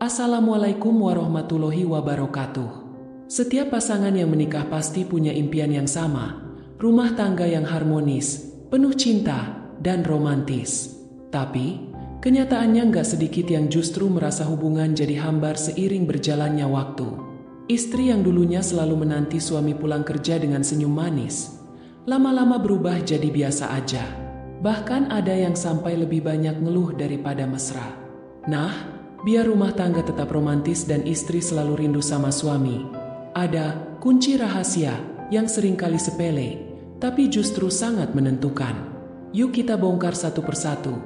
Assalamualaikum warahmatullahi wabarakatuh. Setiap pasangan yang menikah pasti punya impian yang sama, rumah tangga yang harmonis, penuh cinta, dan romantis. Tapi, kenyataannya nggak sedikit yang justru merasa hubungan jadi hambar seiring berjalannya waktu. Istri yang dulunya selalu menanti suami pulang kerja dengan senyum manis, lama-lama berubah jadi biasa aja. Bahkan ada yang sampai lebih banyak ngeluh daripada mesra. Nah, biar rumah tangga tetap romantis dan istri selalu rindu sama suami, ada kunci rahasia yang seringkali sepele, tapi justru sangat menentukan. Yuk kita bongkar satu persatu.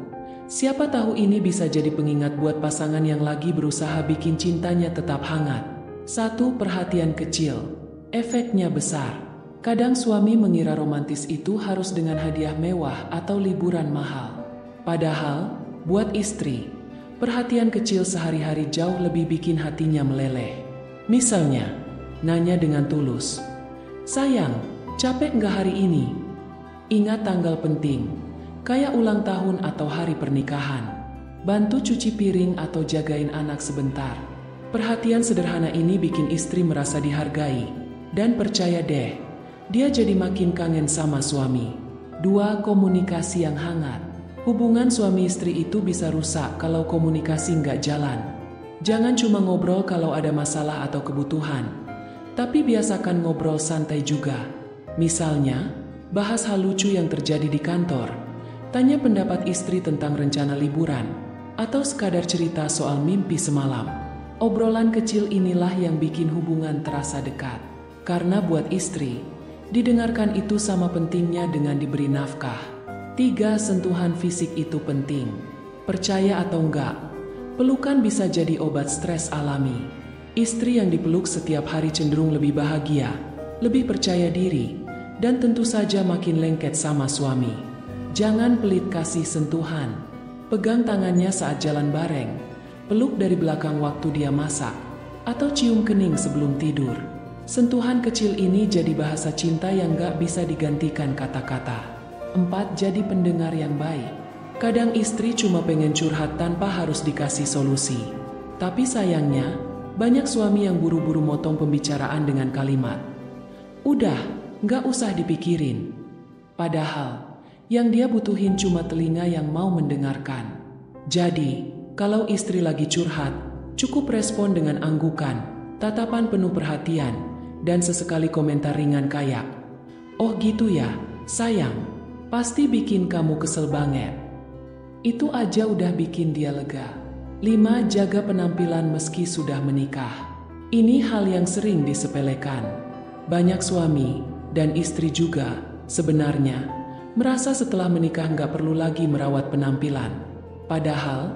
Siapa tahu ini bisa jadi pengingat buat pasangan yang lagi berusaha bikin cintanya tetap hangat. 1. Perhatian kecil. Efeknya besar. Kadang suami mengira romantis itu harus dengan hadiah mewah atau liburan mahal. Padahal, buat istri, perhatian kecil sehari-hari jauh lebih bikin hatinya meleleh. Misalnya, nanya dengan tulus, "Sayang, capek nggak hari ini?" Ingat tanggal penting, kayak ulang tahun atau hari pernikahan. Bantu cuci piring atau jagain anak sebentar. Perhatian sederhana ini bikin istri merasa dihargai. Dan percaya deh, dia jadi makin kangen sama suami. 2. Komunikasi yang hangat. Hubungan suami istri itu bisa rusak kalau komunikasi nggak jalan. Jangan cuma ngobrol kalau ada masalah atau kebutuhan, tapi biasakan ngobrol santai juga. Misalnya, bahas hal lucu yang terjadi di kantor, tanya pendapat istri tentang rencana liburan, atau sekadar cerita soal mimpi semalam. Obrolan kecil inilah yang bikin hubungan terasa dekat. Karena buat istri, didengarkan itu sama pentingnya dengan diberi nafkah. 3. Sentuhan fisik itu penting. Percaya atau enggak, pelukan bisa jadi obat stres alami. Istri yang dipeluk setiap hari cenderung lebih bahagia, lebih percaya diri, dan tentu saja makin lengket sama suami. Jangan pelit kasih sentuhan. Pegang tangannya saat jalan bareng, peluk dari belakang waktu dia masak, atau cium kening sebelum tidur. Sentuhan kecil ini jadi bahasa cinta yang gak bisa digantikan kata-kata. 4. Jadi pendengar yang baik. Kadang istri cuma pengen curhat tanpa harus dikasih solusi. Tapi sayangnya, banyak suami yang buru-buru motong pembicaraan dengan kalimat, "Udah, gak usah dipikirin." Padahal, yang dia butuhin cuma telinga yang mau mendengarkan. Jadi, kalau istri lagi curhat, cukup respon dengan anggukan, tatapan penuh perhatian, dan sesekali komentar ringan kayak, "Oh gitu ya, sayang, pasti bikin kamu kesel banget." Itu aja udah bikin dia lega. 5. Jaga penampilan meski sudah menikah. Ini hal yang sering disepelekan. Banyak suami, dan istri juga, sebenarnya, merasa setelah menikah nggak perlu lagi merawat penampilan. Padahal,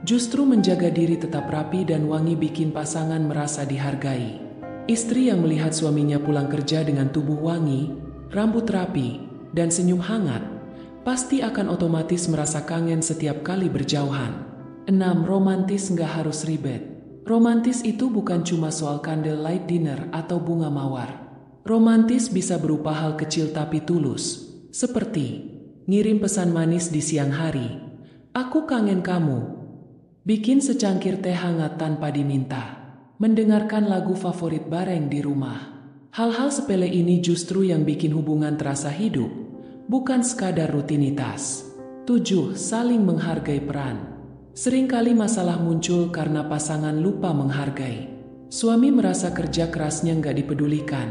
justru menjaga diri tetap rapi dan wangi bikin pasangan merasa dihargai. Istri yang melihat suaminya pulang kerja dengan tubuh wangi, rambut rapi, dan senyum hangat, pasti akan otomatis merasa kangen setiap kali berjauhan. 6. Romantis nggak harus ribet. Romantis itu bukan cuma soal candlelight dinner atau bunga mawar. Romantis bisa berupa hal kecil tapi tulus, seperti ngirim pesan manis di siang hari, "Aku kangen kamu." Bikin secangkir teh hangat tanpa diminta. Mendengarkan lagu favorit bareng di rumah. Hal-hal sepele ini justru yang bikin hubungan terasa hidup, bukan sekadar rutinitas. 7. Saling menghargai peran. Seringkali masalah muncul karena pasangan lupa menghargai. Suami merasa kerja kerasnya nggak dipedulikan.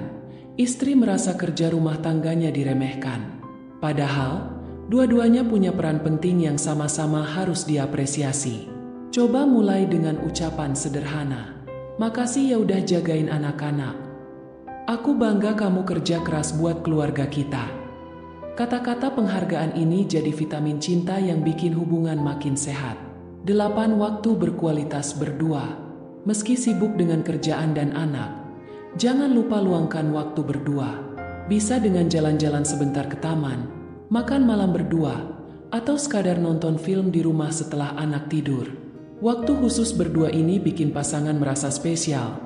Istri merasa kerja rumah tangganya diremehkan. Padahal, dua-duanya punya peran penting yang sama-sama harus diapresiasi. Coba mulai dengan ucapan sederhana. "Makasih ya udah jagain anak-anak. Aku bangga kamu kerja keras buat keluarga kita." Kata-kata penghargaan ini jadi vitamin cinta yang bikin hubungan makin sehat. 8. Waktu berkualitas berdua. Meski sibuk dengan kerjaan dan anak, jangan lupa luangkan waktu berdua. Bisa dengan jalan-jalan sebentar ke taman, makan malam berdua, atau sekadar nonton film di rumah setelah anak tidur. Waktu khusus berdua ini bikin pasangan merasa spesial,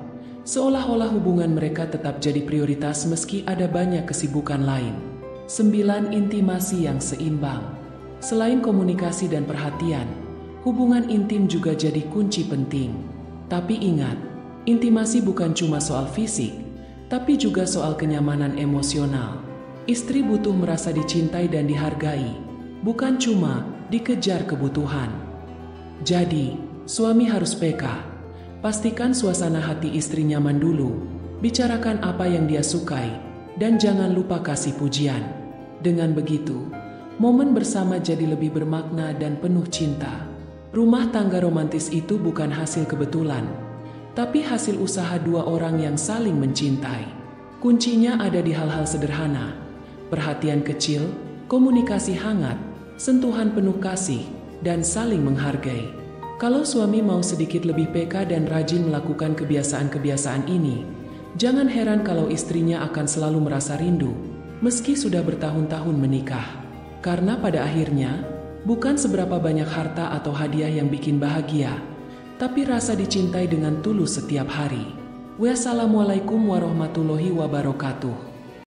seolah-olah hubungan mereka tetap jadi prioritas meski ada banyak kesibukan lain. 9. Intimasi yang seimbang. Selain komunikasi dan perhatian, hubungan intim juga jadi kunci penting. Tapi ingat, intimasi bukan cuma soal fisik, tapi juga soal kenyamanan emosional. Istri butuh merasa dicintai dan dihargai, bukan cuma dikejar kebutuhan. Jadi, suami harus peka. Pastikan suasana hati istri nyaman dulu, bicarakan apa yang dia sukai, dan jangan lupa kasih pujian. Dengan begitu, momen bersama jadi lebih bermakna dan penuh cinta. Rumah tangga romantis itu bukan hasil kebetulan, tapi hasil usaha dua orang yang saling mencintai. Kuncinya ada di hal-hal sederhana, perhatian kecil, komunikasi hangat, sentuhan penuh kasih, dan saling menghargai. Kalau suami mau sedikit lebih peka dan rajin melakukan kebiasaan-kebiasaan ini, jangan heran kalau istrinya akan selalu merasa rindu, meski sudah bertahun-tahun menikah. Karena pada akhirnya, bukan seberapa banyak harta atau hadiah yang bikin bahagia, tapi rasa dicintai dengan tulus setiap hari. Wassalamualaikum warahmatullahi wabarakatuh.